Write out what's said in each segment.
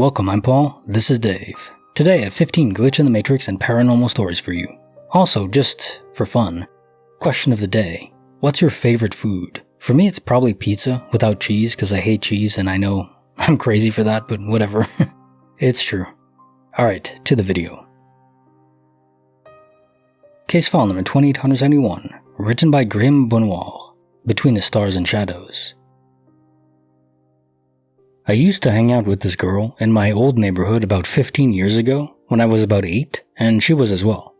Welcome, I'm Paul, this is Dave. Today I have 15 Glitch in the Matrix and paranormal stories for you. Also, just for fun, question of the day. What's your favorite food? For me it's probably pizza without cheese because I hate cheese and I know I'm crazy for that, but whatever. It's true. Alright, to the video. Case file number 2871, written by Graham Benoit, Between the Stars and Shadows. I used to hang out with this girl in my old neighborhood about 15 years ago when I was about 8, and she was as well.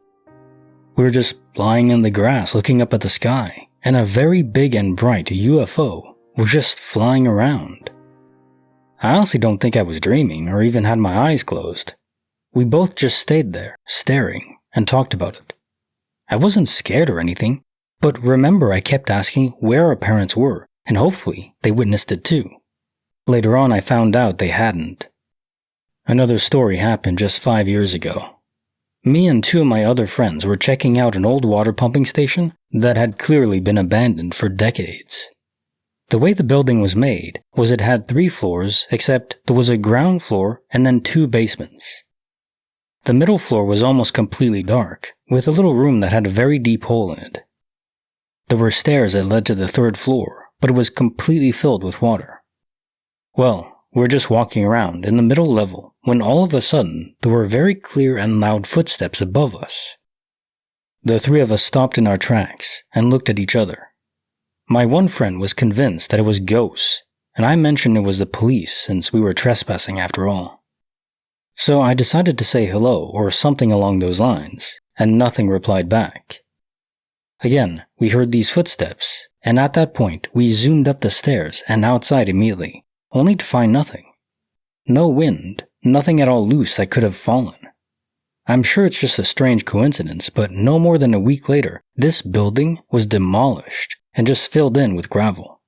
We were just lying in the grass looking up at the sky, and a very big and bright UFO was just flying around. I honestly don't think I was dreaming or even had my eyes closed. We both just stayed there, staring, and talked about it. I wasn't scared or anything, but remember I kept asking where our parents were, and hopefully they witnessed it too. Later on I found out they hadn't. Another story happened just 5 years ago. Me and 2 of my other friends were checking out an old water pumping station that had clearly been abandoned for decades. The way the building was made was it had 3 floors, except there was a ground floor and then 2 basements. The middle floor was almost completely dark, with a little room that had a very deep hole in it. There were stairs that led to the 3rd floor, but it was completely filled with water. Well, we were just walking around in the middle level when all of a sudden there were very clear and loud footsteps above us. The 3 of us stopped in our tracks and looked at each other. My one friend was convinced that it was ghosts, and I mentioned it was the police since we were trespassing after all. So I decided to say hello or something along those lines, and nothing replied back. Again, we heard these footsteps, and at that point we zoomed up the stairs and outside immediately, only to find nothing. No wind, nothing at all loose that could have fallen. I'm sure it's just a strange coincidence, but no more than a week later, this building was demolished and just filled in with gravel.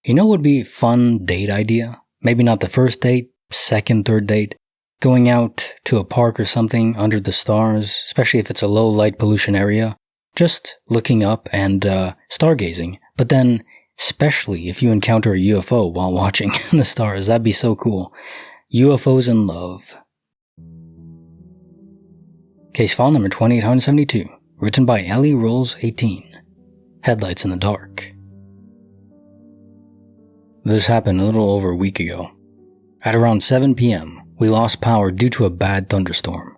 You know what would be a fun date idea? Maybe not the first date, second, third date. Going out to a park or something under the stars, especially if it's a low light pollution area. Just looking up and stargazing, but then especially if you encounter a UFO while watching the stars, that'd be so cool. UFOs in love. Case file number 2872, written by Ellie Rolls 18. Headlights in the dark. This happened a little over a week ago. At around 7 p.m., we lost power due to a bad thunderstorm.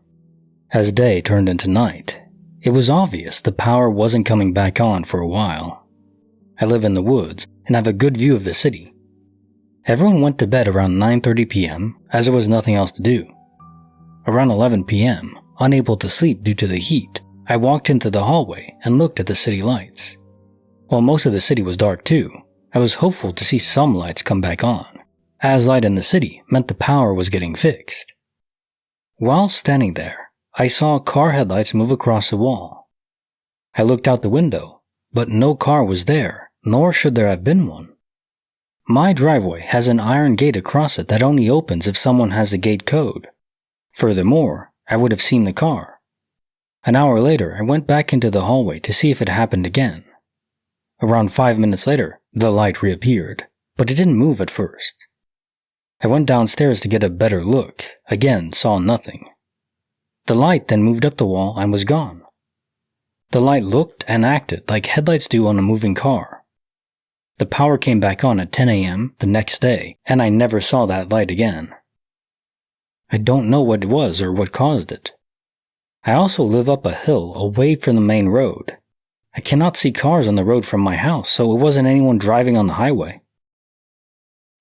As day turned into night, it was obvious the power wasn't coming back on for a while. I live in the woods and have a good view of the city. Everyone went to bed around 9:30 p.m. as there was nothing else to do. Around 11 p.m., unable to sleep due to the heat, I walked into the hallway and looked at the city lights. While most of the city was dark too, I was hopeful to see some lights come back on, as light in the city meant the power was getting fixed. While standing there, I saw car headlights move across the wall. I looked out the window, but no car was there, nor should there have been one. My driveway has an iron gate across it that only opens if someone has the gate code. Furthermore, I would have seen the car. An hour later, I went back into the hallway to see if it happened again. Around 5 minutes later, the light reappeared, but it didn't move at first. I went downstairs to get a better look, again saw nothing. The light then moved up the wall and was gone. The light looked and acted like headlights do on a moving car. The power came back on at 10 a.m. the next day, and I never saw that light again. I don't know what it was or what caused it. I also live up a hill away from the main road. I cannot see cars on the road from my house, so it wasn't anyone driving on the highway.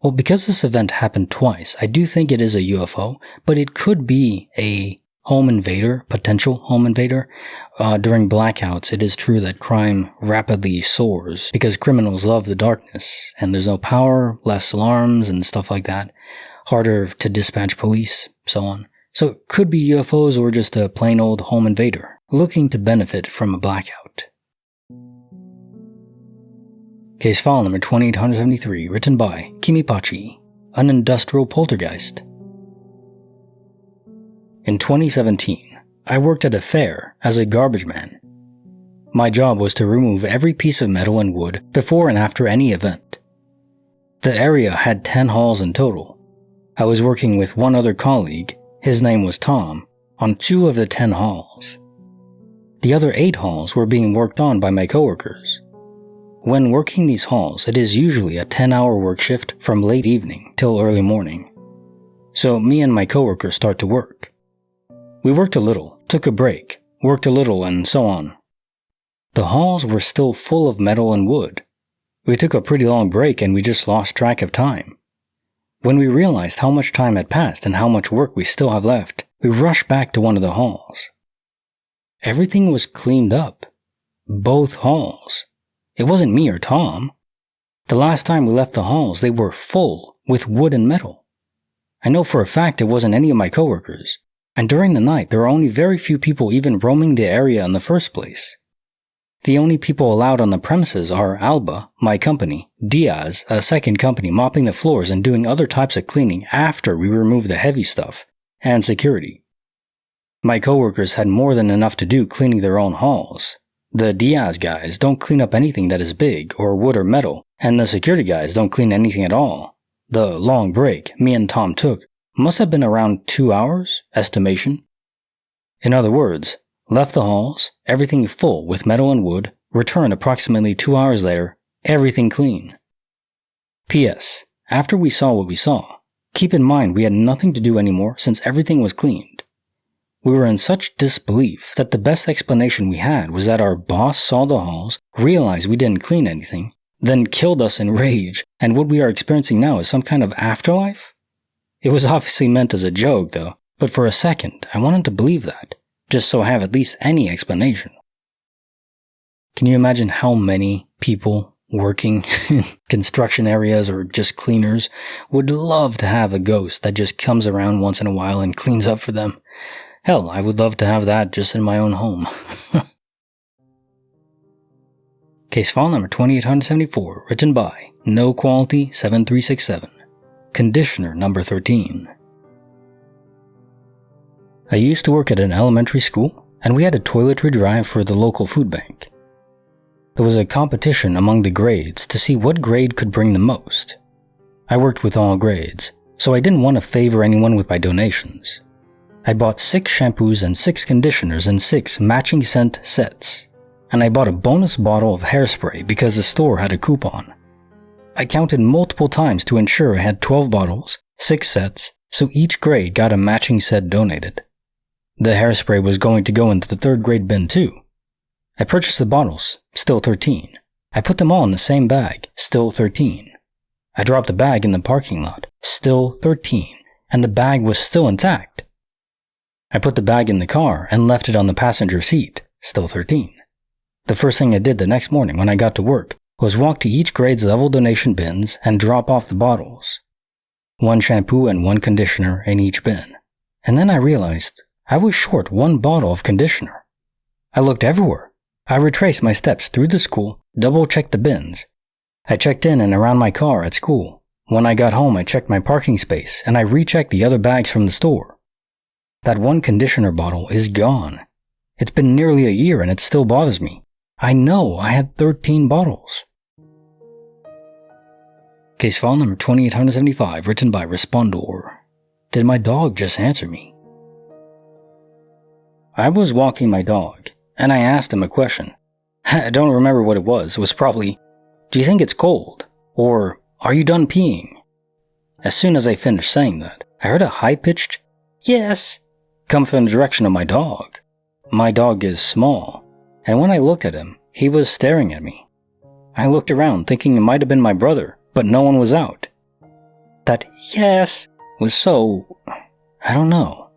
Well, because this event happened twice, I do think it is a UFO, but it could be a home invader, potential home invader. During blackouts, it is true that crime rapidly soars because criminals love the darkness, and there's no power, less alarms and stuff like that, harder to dispatch police, so on. So it could be UFOs or just a plain old home invader looking to benefit from a blackout. Case file number 2873, written by Kimipachi, an industrial poltergeist. In 2017, I worked at a fair as a garbage man. My job was to remove every piece of metal and wood before and after any event. The area had 10 halls in total. I was working with one other colleague, his name was Tom, on 2 of the 10 halls. The other 8 halls were being worked on by my coworkers. When working these halls, it is usually a 10-hour work shift from late evening till early morning. So me and my coworkers start to work. We worked a little, took a break, worked a little, and so on. The halls were still full of metal and wood. We took a pretty long break and we just lost track of time. When we realized how much time had passed and how much work we still have left, we rushed back to one of the halls. Everything was cleaned up. Both halls. It wasn't me or Tom. The last time we left the halls, they were full with wood and metal. I know for a fact it wasn't any of my coworkers, and during the night there were only very few people even roaming the area in the first place. The only people allowed on the premises are Alba, my company, Diaz, a second company mopping the floors and doing other types of cleaning after we removed the heavy stuff, and security. My coworkers had more than enough to do cleaning their own halls. The Diaz guys don't clean up anything that is big or wood or metal, and the security guys don't clean anything at all. The long break me and Tom took must have been around 2 hours, estimation. In other words, left the halls, everything full with metal and wood, returned approximately 2 hours later, everything clean. P.S. After we saw what we saw, keep in mind we had nothing to do anymore since everything was cleaned. We were in such disbelief that the best explanation we had was that our boss saw the halls, realized we didn't clean anything, then killed us in rage, and what we are experiencing now is some kind of afterlife? It was obviously meant as a joke though, but for a second I wanted to believe that, just so I have at least any explanation. Can you imagine how many people working in construction areas or just cleaners would love to have a ghost that just comes around once in a while and cleans up for them? Hell, I would love to have that just in my own home. Case file number 2874, written by No Quality 7367. Conditioner number 13. I used to work at an elementary school, and we had a toiletry drive for the local food bank. There was a competition among the grades to see what grade could bring the most. I worked with all grades, so I didn't want to favor anyone with my donations. I bought 6 shampoos and 6 conditioners and 6 matching scent sets, and I bought a bonus bottle of hairspray because the store had a coupon. I counted multiple times to ensure I had 12 bottles, 6 sets, so each grade got a matching set donated. The hairspray was going to go into the 3rd grade bin too. I purchased the bottles, still 13. I put them all in the same bag, still 13. I dropped the bag in the parking lot, still 13, and the bag was still intact. I put the bag in the car and left it on the passenger seat, still 13. The first thing I did the next morning when I got to work was walk to each grade's level donation bins and drop off the bottles. 1 shampoo and 1 conditioner in each bin. And then I realized I was short 1 bottle of conditioner. I looked everywhere. I retraced my steps through the school, double-checked the bins. I checked in and around my car at school. When I got home, I checked my parking space and I rechecked the other bags from the store. That 1 conditioner bottle is gone. It's been nearly a year and it still bothers me. I know I had 13 bottles. Case file number 2875, written by Respondor. Did my dog just answer me? I was walking my dog, and I asked him a question. I don't remember what it was. It was probably, "Do you think it's cold?" Or, "Are you done peeing?" As soon as I finished saying that, I heard a high-pitched, "Yes," come from the direction of my dog. My dog is small, and when I looked at him, he was staring at me. I looked around thinking it might have been my brother, but no one was out. That "yes" was so, I don't know.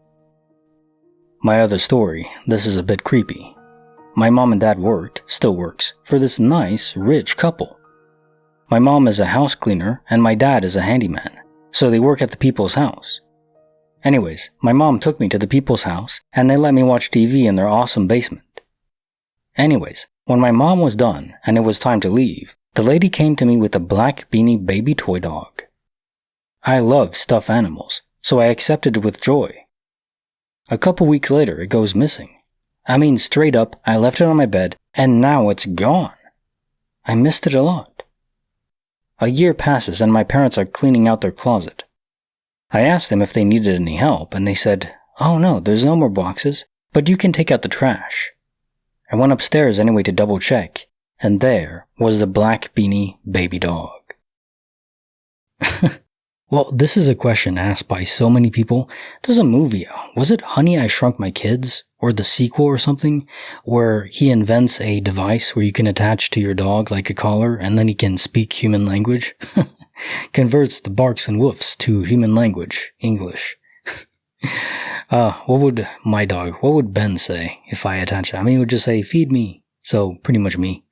My other story, this is a bit creepy. My mom and dad worked, still works, for this nice, rich couple. My mom is a house cleaner and my dad is a handyman, so they work at the people's house. Anyways, my mom took me to the people's house and they let me watch TV in their awesome basement. Anyways, when my mom was done and it was time to leave, the lady came to me with a black beanie baby toy dog. I love stuffed animals, so I accepted it with joy. A couple weeks later, it goes missing. I mean, straight up, I left it on my bed, and now it's gone. I missed it a lot. A year passes and my parents are cleaning out their closet. I asked them if they needed any help, and they said, "Oh no, there's no more boxes, but you can take out the trash." I went upstairs anyway to double check, and there was the black beanie baby dog. Well, this is a question asked by so many people. There's a movie, was it Honey, I Shrunk My Kids? Or the sequel or something, where he invents a device where you can attach to your dog like a collar and then he can speak human language. Converts the barks and woofs to human language, English. What would Ben say if I attach it? I mean, he would just say, "Feed me." So, pretty much me.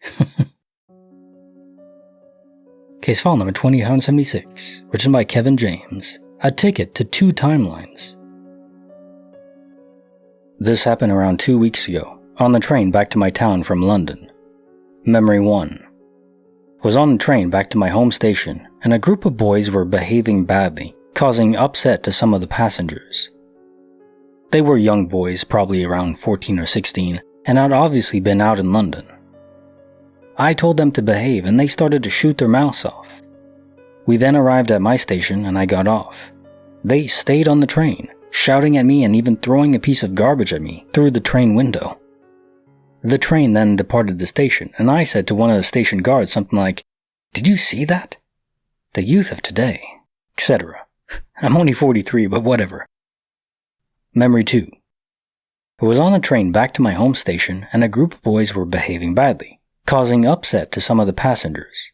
Case file number 2876, written by Kevin James. A ticket to 2 timelines. This happened around 2 weeks ago, on the train back to my town from London. Memory 1. I was on the train back to my home station, and a group of boys were behaving badly, causing upset to some of the passengers. They were young boys, probably around 14 or 16, and had obviously been out in London. I told them to behave, and they started to shoot their mouths off. We then arrived at my station, and I got off. They stayed on the train, shouting at me and even throwing a piece of garbage at me through the train window. The train then departed the station, and I said to one of the station guards something like, "Did you see that? The youth of today," etc. I'm only 43, but whatever. Memory 2. I was on a train back to my home station, and a group of boys were behaving badly, causing upset to some of the passengers.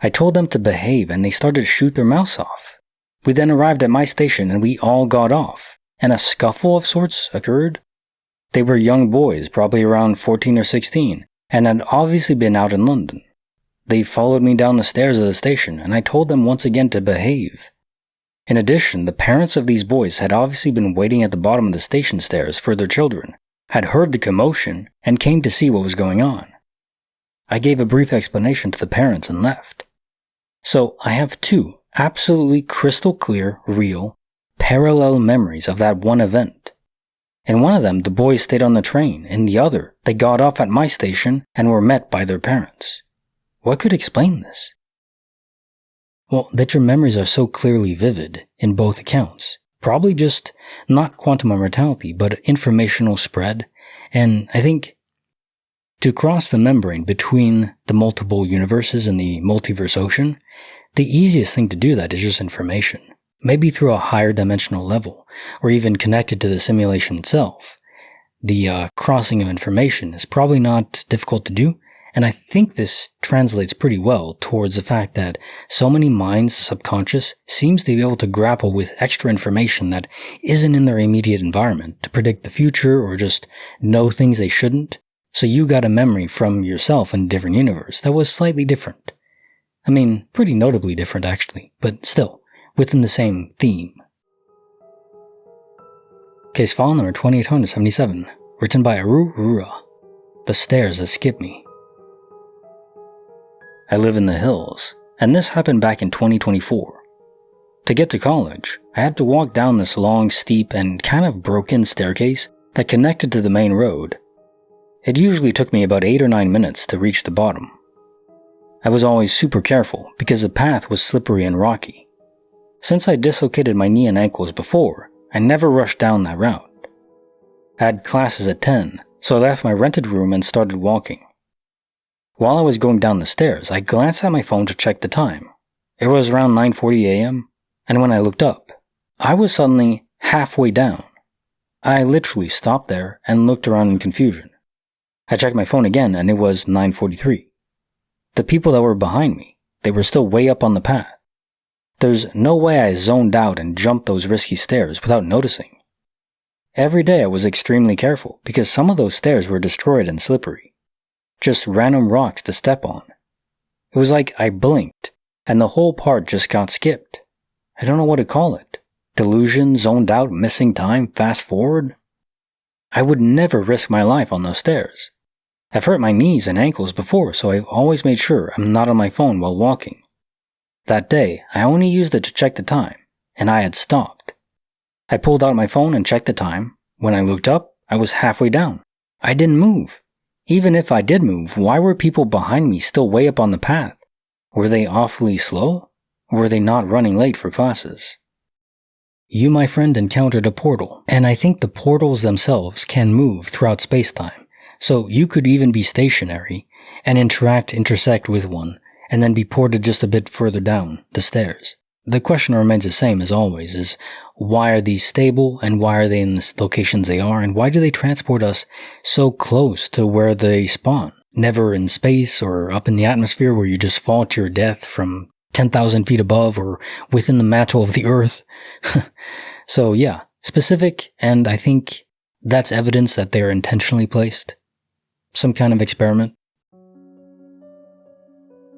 I told them to behave, and they started to shoot their mouths off. We then arrived at my station, and we all got off, and a scuffle of sorts occurred. They were young boys, probably around 14 or 16, and had obviously been out in London. They followed me down the stairs of the station, and I told them once again to behave. In addition, the parents of these boys had obviously been waiting at the bottom of the station stairs for their children, had heard the commotion, and came to see what was going on. I gave a brief explanation to the parents and left. So I have 2 absolutely crystal clear, real, parallel memories of that one event. In one of them, the boys stayed on the train. In the other, they got off at my station and were met by their parents. What could explain this? Well, that your memories are so clearly vivid in both accounts. Probably just not quantum immortality, but informational spread. And I think to cross the membrane between the multiple universes and the multiverse ocean, the easiest thing to do that is just information. Maybe through a higher dimensional level, or even connected to the simulation itself. The crossing of information is probably not difficult to do, and I think this translates pretty well towards the fact that so many minds, subconscious, seems to be able to grapple with extra information that isn't in their immediate environment to predict the future or just know things they shouldn't. So you got a memory from yourself in a different universe that was slightly different. I mean, pretty notably different actually, but still, within the same theme. Case file number 2877, written by Aru Rura. The Stairs That Skip Me. I live in the hills, and this happened back in 2024. To get to college, I had to walk down this long, steep, and kind of broken staircase that connected to the main road. It usually took me about 8 or 9 minutes to reach the bottom. I was always super careful because the path was slippery and rocky. Since I dislocated my knee and ankles before, I never rushed down that route. I had classes at 10, so I left my rented room and started walking. While I was going down the stairs, I glanced at my phone to check the time. It was around 9:40 a.m., and when I looked up, I was suddenly halfway down. I literally stopped there and looked around in confusion. I checked my phone again, and it was 9:43. The people that were behind me, they were still way up on the path. There's no way I zoned out and jumped those risky stairs without noticing. Every day I was extremely careful because some of those stairs were destroyed and slippery. Just random rocks to step on. It was like I blinked and the whole part just got skipped. I don't know what to call it. Delusion, zoned out, missing time, fast forward? I would never risk my life on those stairs. I've hurt my knees and ankles before, so I've always made sure I'm not on my phone while walking. That day, I only used it to check the time, and I had stopped. I pulled out my phone and checked the time. When I looked up, I was halfway down. I didn't move. Even if I did move, why were people behind me still way up on the path? Were they awfully slow? Or were they not running late for classes? you, my friend, encountered a portal, and I think the portals themselves can move throughout space-time, so you could even be stationary and intersect with one, and then be ported just a bit further down the stairs. The question remains the same as always, is why are these stable, and why are they in the locations they are, and why do they transport us so close to where they spawn? Never in space or up in the atmosphere where you just fall to your death from 10,000 feet above or within the mantle of the earth. So yeah, specific, and I think that's evidence that they are intentionally placed. Some kind of experiment.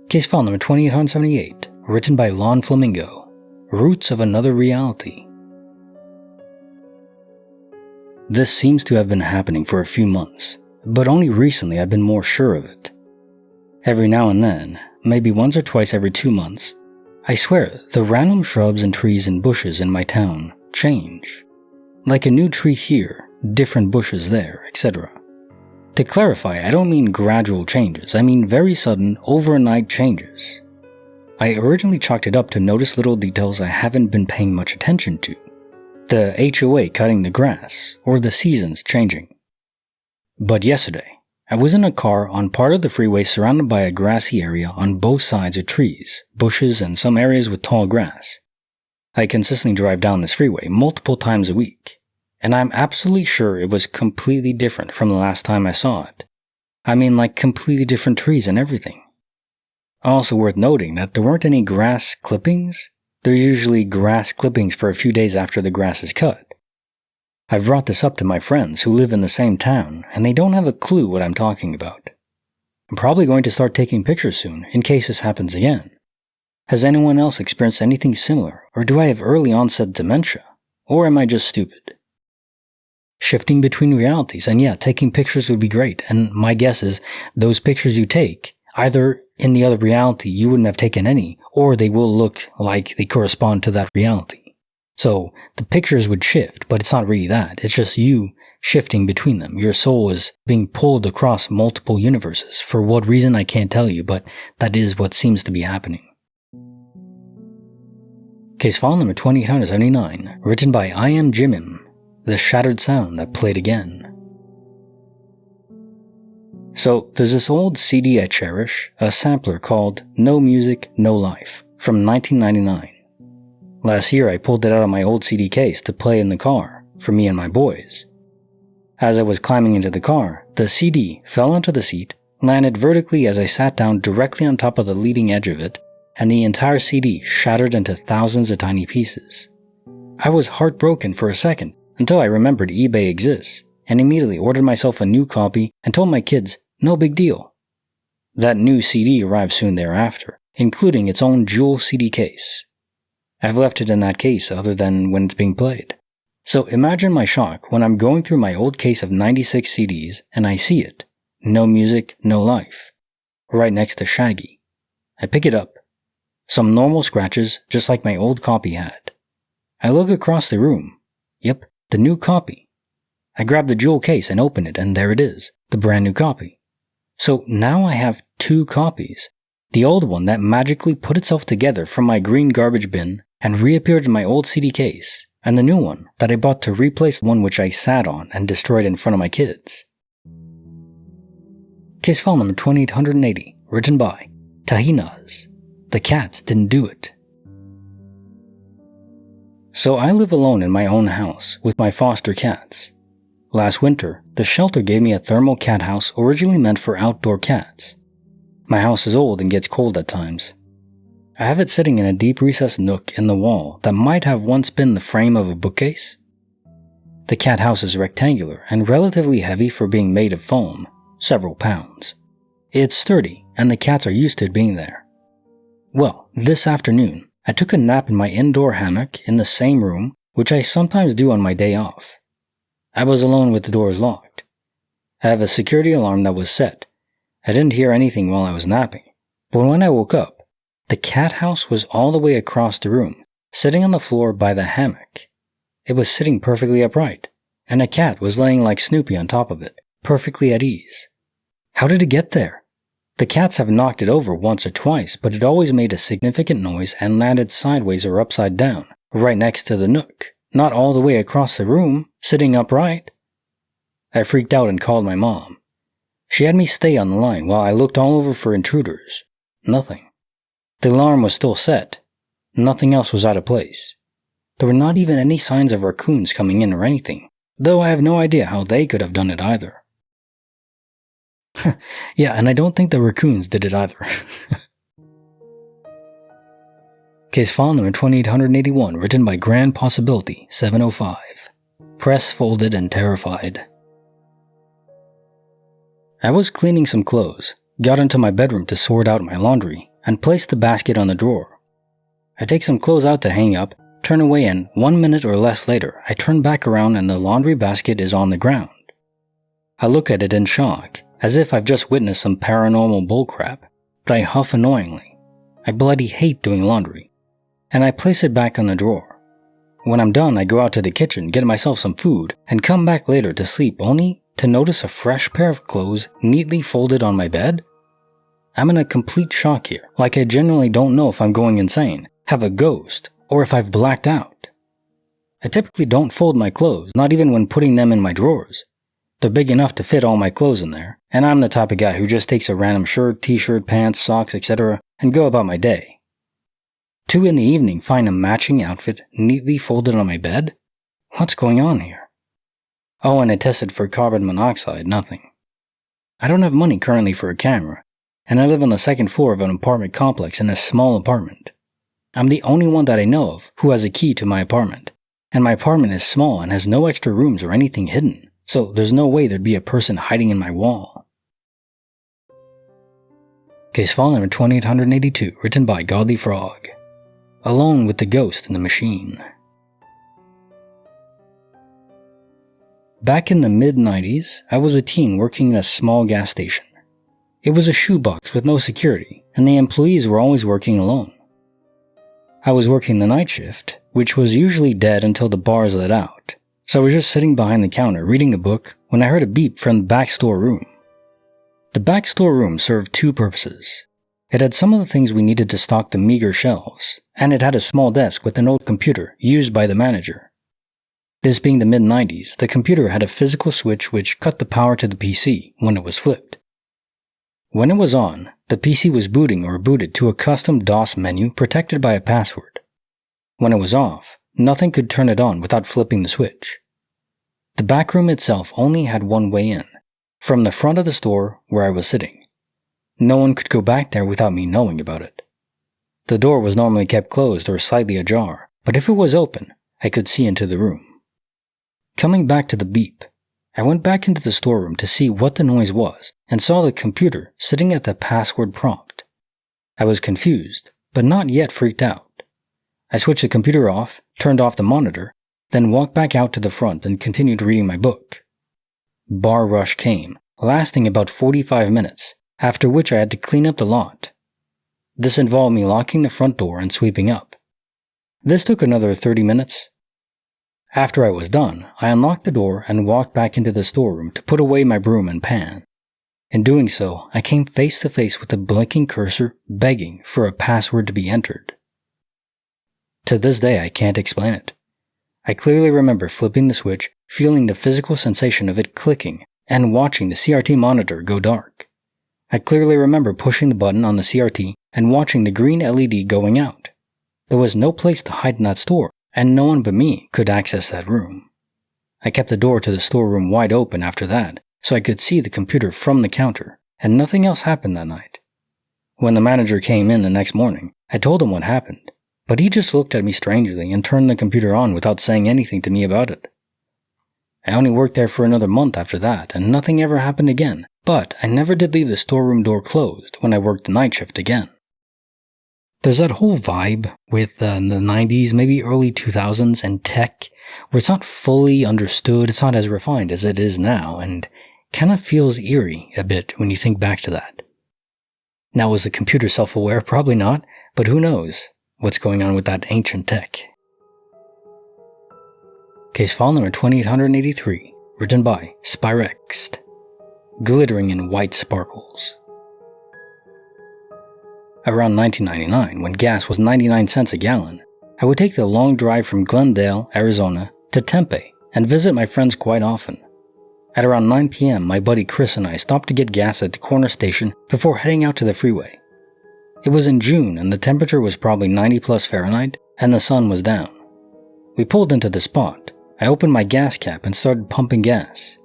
Case file number 2878, written by Lon Flamingo, Roots of Another Reality. This seems to have been happening for a few months, but only recently I've been more sure of it. Every now and then, maybe once or twice every 2 months, I swear the random shrubs and trees and bushes in my town change. Like a new tree here, different bushes there, etc. To clarify, I don't mean gradual changes, I mean very sudden, overnight changes. I originally chalked it up to notice little details I haven't been paying much attention to. The HOA cutting the grass, or the seasons changing. But yesterday, I was in a car on part of the freeway surrounded by a grassy area on both sides of trees, bushes, and some areas with tall grass. I consistently drive down this freeway multiple times a week, and I'm absolutely sure it was completely different from the last time I saw it. I mean, like completely different trees and everything. Also worth noting that there weren't any grass clippings. There's usually grass clippings for a few days after the grass is cut. I've brought this up to my friends who live in the same town, and they don't have a clue what I'm talking about. I'm probably going to start taking pictures soon, in case this happens again. Has anyone else experienced anything similar, or do I have early onset dementia? Or am I just stupid? Shifting between realities, and yeah, taking pictures would be great, and my guess is those pictures you take, either in the other reality you wouldn't have taken any, or they will look like they correspond to that reality. So the pictures would shift, but it's not really that. It's just you shifting between them. Your soul is being pulled across multiple universes. For what reason, I can't tell you, but that is what seems to be happening. Case file number 2879, written by I Am Jimim, The Shattered Sound That Played Again. So there's this old CD I cherish, a sampler called No Music, No Life, from 1999. Last year I pulled it out of my old CD case to play in the car, for me and my boys. As I was climbing into the car, the CD fell onto the seat, landed vertically as I sat down directly on top of the leading edge of it, and the entire CD shattered into thousands of tiny pieces. I was heartbroken for a second, until I remembered eBay exists, and immediately ordered myself a new copy and told my kids, no big deal. That new CD arrived soon thereafter, including its own jewel CD case. I've left it in that case other than when it's being played. So imagine my shock when I'm going through my old case of 96 CDs and I see it, No Music, No Life, right next to Shaggy. I pick it up. Some normal scratches just like my old copy had. I look across the room. Yep, the new copy. I grab the jewel case and open it, and there it is, the brand new copy. So now I have 2 copies. The old one that magically put itself together from my green garbage bin and reappeared in my old CD case, and the new one that I bought to replace the one which I sat on and destroyed in front of my kids. Case file number 2880, written by Tahinas. The Cats Didn't Do It. So I live alone in my own house with my foster cats. Last winter, the shelter gave me a thermal cat house originally meant for outdoor cats. My house is old and gets cold at times. I have it sitting in a deep recessed nook in the wall that might have once been the frame of a bookcase. The cat house is rectangular and relatively heavy for being made of foam, several pounds. It's sturdy, and the cats are used to it being there. Well, this afternoon, I took a nap in my indoor hammock in the same room, which I sometimes do on my day off. I was alone with the doors locked. I have a security alarm that was set. I didn't hear anything while I was napping, but when I woke up, the cat house was all the way across the room, sitting on the floor by the hammock. It was sitting perfectly upright, and a cat was laying like Snoopy on top of it, perfectly at ease. How did it get there? The cats have knocked it over once or twice, but it always made a significant noise and landed sideways or upside down, right next to the nook, not all the way across the room, sitting upright. I freaked out and called my mom. She had me stay on the line while I looked all over for intruders. Nothing. The alarm was still set. Nothing else was out of place. There were not even any signs of raccoons coming in or anything, though I have no idea how they could have done it either. Yeah, and I don't think the raccoons did it either. Case file number 2881, written by Grand Possibility 705. Press folded and terrified. I was cleaning some clothes, got into my bedroom to sort out my laundry, and placed the basket on the drawer. I take some clothes out to hang up, turn away, and 1 minute or less later, I turn back around and the laundry basket is on the ground. I look at it in shock, as if I've just witnessed some paranormal bullcrap, but I huff annoyingly. I bloody hate doing laundry, and I place it back on the drawer. When I'm done, I go out to the kitchen, get myself some food, and come back later to sleep only to notice a fresh pair of clothes neatly folded on my bed. I'm in a complete shock here, like I genuinely don't know if I'm going insane, have a ghost, or if I've blacked out. I typically don't fold my clothes, not even when putting them in my drawers. They're big enough to fit all my clothes in there, and I'm the type of guy who just takes a random shirt, t-shirt, pants, socks, etc. and go about my day. 2 in the evening, find a matching outfit neatly folded on my bed? What's going on here? Oh, and I tested for carbon monoxide, nothing. I don't have money currently for a camera, and I live on the second floor of an apartment complex in a small apartment. I'm the only one that I know of who has a key to my apartment, and my apartment is small and has no extra rooms or anything hidden, so there's no way there'd be a person hiding in my wall. Case file number 2882, written by Godly Frog. Alone with the Ghost in the Machine. Back in the mid-90s, I was a teen working in a small gas station. It was a shoebox with no security, and the employees were always working alone. I was working the night shift, which was usually dead until the bars let out, so I was just sitting behind the counter reading a book when I heard a beep from the back storeroom. The back storeroom served 2 purposes. It had some of the things we needed to stock the meager shelves, and it had a small desk with an old computer used by the manager. This being the mid-90s, the computer had a physical switch which cut the power to the PC when it was flipped. When it was on, the PC was booting or booted to a custom DOS menu protected by a password. When it was off, nothing could turn it on without flipping the switch. The back room itself only had one way in, from the front of the store where I was sitting. No one could go back there without me knowing about it. The door was normally kept closed or slightly ajar, but if it was open, I could see into the room. Coming back to the beep, I went back into the storeroom to see what the noise was and saw the computer sitting at the password prompt. I was confused, but not yet freaked out. I switched the computer off, turned off the monitor, then walked back out to the front and continued reading my book. Bar rush came, lasting about 45 minutes, after which I had to clean up the lot. This involved me locking the front door and sweeping up. This took another 30 minutes. After I was done, I unlocked the door and walked back into the storeroom to put away my broom and pan. In doing so, I came face to face with a blinking cursor begging for a password to be entered. To this day, I can't explain it. I clearly remember flipping the switch, feeling the physical sensation of it clicking, and watching the CRT monitor go dark. I clearly remember pushing the button on the CRT and watching the green LED going out. There was no place to hide in that store, and no one but me could access that room. I kept the door to the storeroom wide open after that, so I could see the computer from the counter, and nothing else happened that night. When the manager came in the next morning, I told him what happened, but he just looked at me strangely and turned the computer on without saying anything to me about it. I only worked there for another month after that, and nothing ever happened again, but I never did leave the storeroom door closed when I worked the night shift again. There's that whole vibe with the 90s, maybe early 2000s, and tech, where it's not fully understood, it's not as refined as it is now, and kind of feels eerie a bit when you think back to that. Now, was the computer self-aware? Probably not, but who knows what's going on with that ancient tech. Case file number 2883, written by Spyrext. Glittering in white sparkles. Around 1999, when gas was 99 cents a gallon, I would take the long drive from Glendale, Arizona, to Tempe and visit my friends quite often. At around 9 p.m., my buddy Chris and I stopped to get gas at the corner station before heading out to the freeway. It was in June and the temperature was probably 90 plus Fahrenheit and the sun was down. We pulled into the spot. I opened my gas cap and started pumping gas.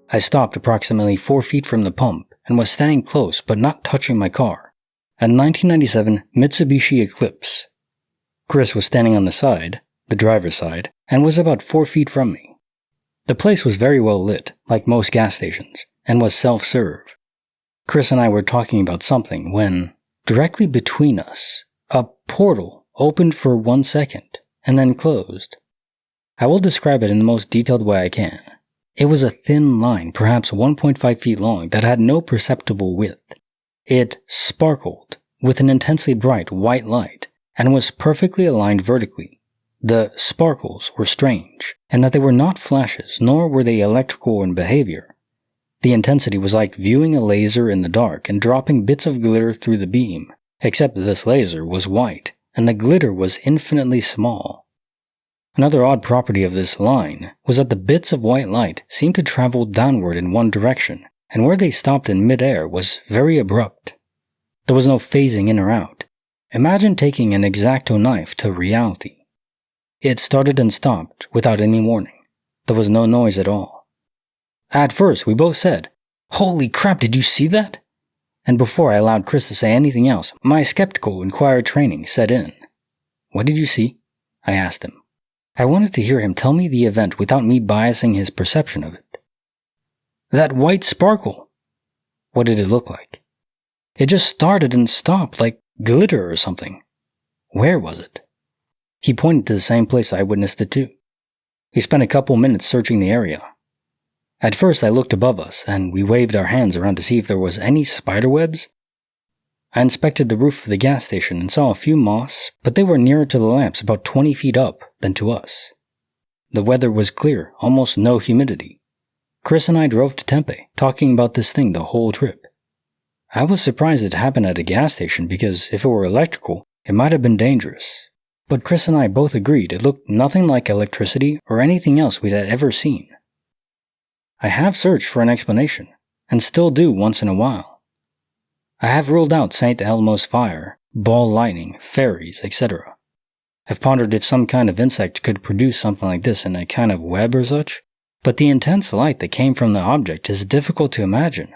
I stopped approximately 4 feet from the pump and was standing close but not touching my car, a 1997 Mitsubishi Eclipse. Chris was standing on the side, the driver's side, and was about 4 feet from me. The place was very well lit, like most gas stations, and was self-serve. Chris and I were talking about something when, directly between us, a portal opened for 1 second and then closed. I will describe it in the most detailed way I can. It was a thin line, perhaps 1.5 feet long, that had no perceptible width. It sparkled with an intensely bright white light and was perfectly aligned vertically. The sparkles were strange, in that they were not flashes, nor were they electrical in behavior. The intensity was like viewing a laser in the dark and dropping bits of glitter through the beam, except this laser was white, and the glitter was infinitely small. Another odd property of this line was that the bits of white light seemed to travel downward in one direction, and where they stopped in midair was very abrupt. There was no phasing in or out. Imagine taking an X-Acto knife to reality. It started and stopped without any warning. There was no noise at all. At first, we both said, "Holy crap, did you see that?" And before I allowed Chris to say anything else, my skeptical inquirer training set in. "What did you see?" I asked him. I wanted to hear him tell me the event without me biasing his perception of it. "That white sparkle." "What did it look like?" "It just started and stopped, like glitter or something." "Where was it?" He pointed to the same place I witnessed it too. We spent a couple minutes searching the area. At first I looked above us, and we waved our hands around to see if there was any spiderwebs. I inspected the roof of the gas station and saw a few moths, but they were nearer to the lamps, about 20 feet up, than to us. The weather was clear, almost no humidity. Chris and I drove to Tempe, talking about this thing the whole trip. I was surprised it happened at a gas station because if it were electrical, it might have been dangerous. But Chris and I both agreed it looked nothing like electricity or anything else we had ever seen. I have searched for an explanation, and still do once in a while. I have ruled out St. Elmo's fire, ball lightning, fairies, etc. I've pondered if some kind of insect could produce something like this in a kind of web or such, but the intense light that came from the object is difficult to imagine.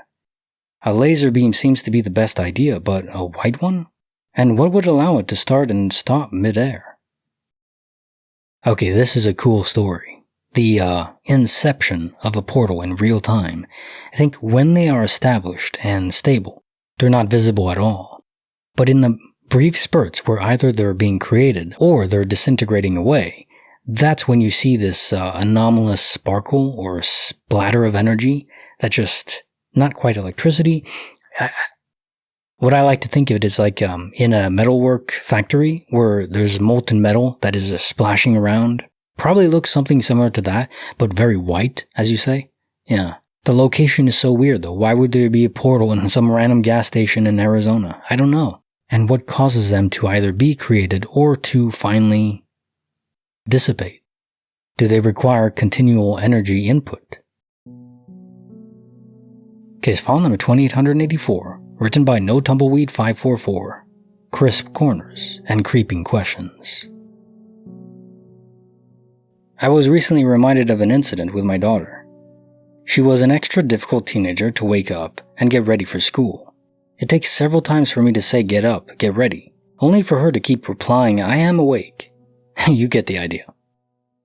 A laser beam seems to be the best idea, but a white one? And what would allow it to start and stop midair? Okay, this is a cool story. The inception of a portal in real time. I think when they are established and stable, they're not visible at all. But in the brief spurts where either they're being created or they're disintegrating away, that's when you see this anomalous sparkle or splatter of energy that just, not quite electricity. What I like to think of it is like in a metalwork factory where there's molten metal that is splashing around. Probably looks something similar to that, but very white, as you say. Yeah. The location is so weird though. Why would there be a portal in some random gas station in Arizona? I don't know. And what causes them to either be created or to finally dissipate? Do they require continual energy input? Case file number 2884, written by No Tumbleweed 544. Crisp corners and creeping questions. I was recently reminded of an incident with my daughter. She was an extra difficult teenager to wake up and get ready for school. It takes several times for me to say get up, get ready, only for her to keep replying, I am awake. You get the idea.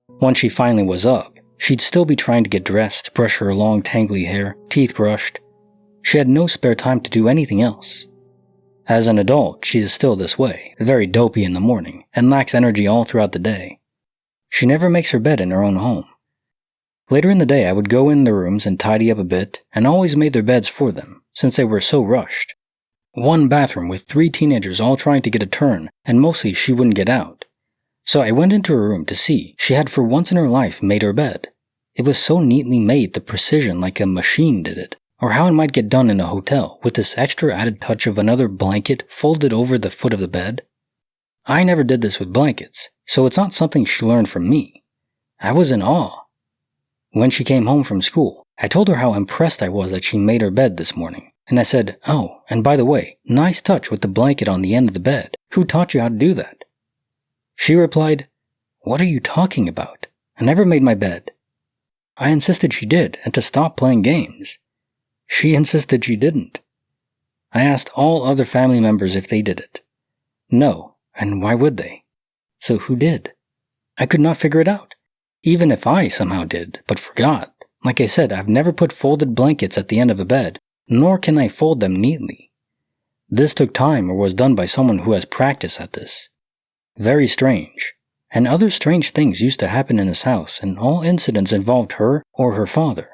Once she finally was up, she'd still be trying to get dressed, brush her long tangly hair, teeth brushed. She had no spare time to do anything else. As an adult, she is still this way, very dopey in the morning, and lacks energy all throughout the day. She never makes her bed in her own home. Later in the day, I would go in their rooms and tidy up a bit, and always made their beds for them, since they were so rushed. One bathroom with 3 teenagers all trying to get a turn, and mostly she wouldn't get out. So I went into her room to see she had for once in her life made her bed. It was so neatly made, the precision like a machine did it, or how it might get done in a hotel, with this extra added touch of another blanket folded over the foot of the bed. I never did this with blankets, so it's not something she learned from me. I was in awe. When she came home from school, I told her how impressed I was that she made her bed this morning, and I said, "Oh, and by the way, nice touch with the blanket on the end of the bed. Who taught you how to do that?" She replied, "What are you talking about? I never made my bed." I insisted she did, and to stop playing games. She insisted she didn't. I asked all other family members if they did it. No, and why would they? So who did? I could not figure it out. Even if I somehow did, but forgot. Like I said, I've never put folded blankets at the end of a bed, nor can I fold them neatly. This took time or was done by someone who has practice at this. Very strange. And other strange things used to happen in this house, and all incidents involved her or her father.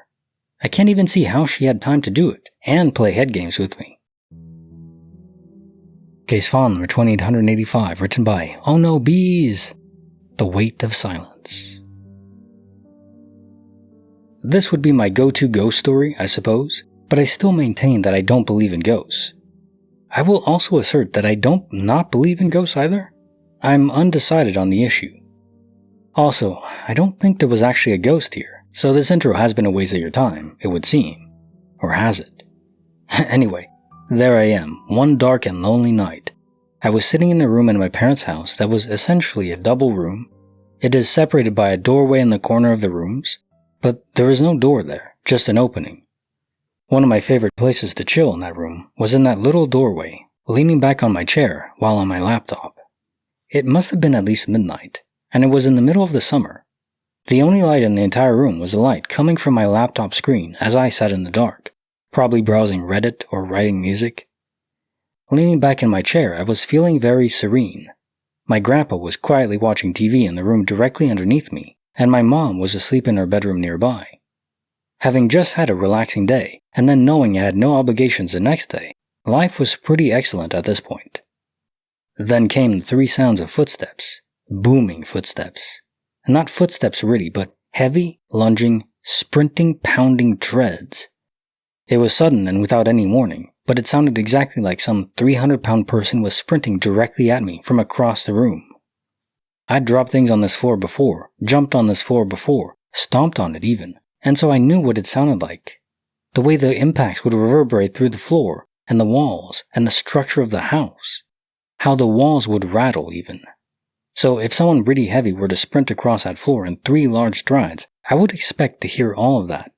I can't even see how she had time to do it, and play head games with me. Case file number 2885, written by Oh No Bees! The Weight of Silence. This would be my go-to ghost story, I suppose, but I still maintain that I don't believe in ghosts. I will also assert that I don't not believe in ghosts either. I'm undecided on the issue. Also, I don't think there was actually a ghost here, so this intro has been a waste of your time, it would seem. Or has it? Anyway, there I am, one dark and lonely night. I was sitting in a room in my parents' house that was essentially a double room. It is separated by a doorway in the corner of the rooms, but there is no door there, just an opening. One of my favorite places to chill in that room was in that little doorway, leaning back on my chair while on my laptop. It must have been at least midnight, and it was in the middle of the summer. The only light in the entire room was a light coming from my laptop screen as I sat in the dark, probably browsing Reddit or writing music. Leaning back in my chair, I was feeling very serene. My grandpa was quietly watching TV in the room directly underneath me, and my mom was asleep in her bedroom nearby. Having just had a relaxing day, and then knowing I had no obligations the next day, life was pretty excellent at this point. Then came the three sounds of footsteps, booming footsteps. Not footsteps really, but heavy, lunging, sprinting, pounding treads. It was sudden and without any warning, but it sounded exactly like some 300-pound person was sprinting directly at me from across the room. I'd dropped things on this floor before, jumped on this floor before, stomped on it even, and so I knew what it sounded like. The way the impacts would reverberate through the floor, and the walls, and the structure of the house. How the walls would rattle even. So if someone really heavy were to sprint across that floor in 3 large strides, I would expect to hear all of that.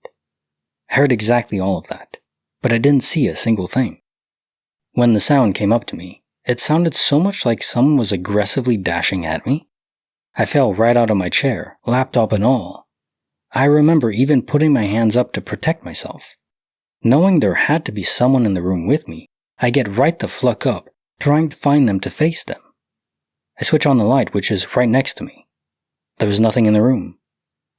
I heard exactly all of that, but I didn't see a single thing. When the sound came up to me, it sounded so much like someone was aggressively dashing at me. I fell right out of my chair, laptop and all. I remember even putting my hands up to protect myself. Knowing there had to be someone in the room with me, I get right the fluck up, trying to find them to face them. I switch on the light, which is right next to me. There was nothing in the room.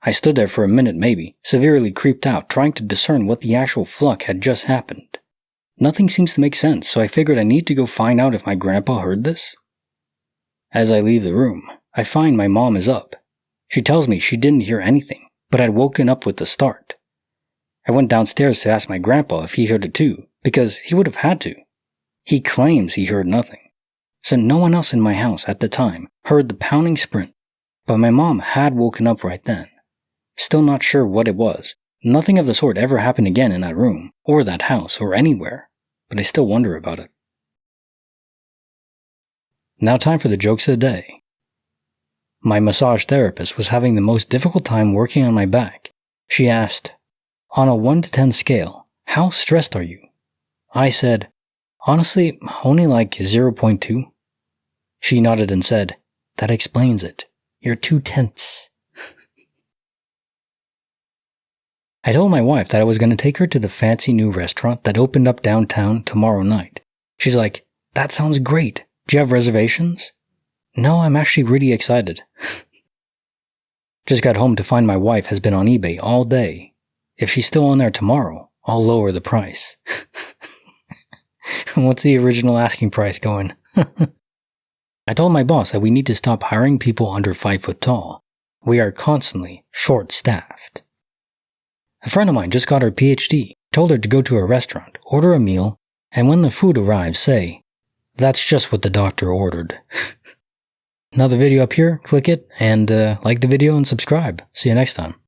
I stood there for a minute maybe, severely creeped out, trying to discern what the actual fluck had just happened. Nothing seems to make sense, so I figured I need to go find out if my grandpa heard this. As I leave the room, I find my mom is up. She tells me she didn't hear anything, but had woken up with the start. I went downstairs to ask my grandpa if he heard it too, because he would have had to. He claims he heard nothing. So no one else in my house at the time heard the pounding sprint, but my mom had woken up right then. Still not sure what it was. Nothing of the sort ever happened again in that room, or that house, or anywhere, but I still wonder about it. Now time for the jokes of the day. My massage therapist was having the most difficult time working on my back. She asked, "On a 1 to 10 scale, how stressed are you?" I said, "Honestly, only like 0.2. She nodded and said, "That explains it. You're too tense." I told my wife that I was going to take her to the fancy new restaurant that opened up downtown tomorrow night. She's like, "That sounds great. Do you have reservations?" "No, I'm actually really excited." Just got home to find my wife has been on eBay all day. If she's still on there tomorrow, I'll lower the price. What's the original asking price going? I told my boss that we need to stop hiring people under 5 foot tall. We are constantly short-staffed. A friend of mine just got her PhD, told her to go to a restaurant, order a meal, and when the food arrives say, "That's just what the doctor ordered." another video up here, click it, and like the video and subscribe. See you next time.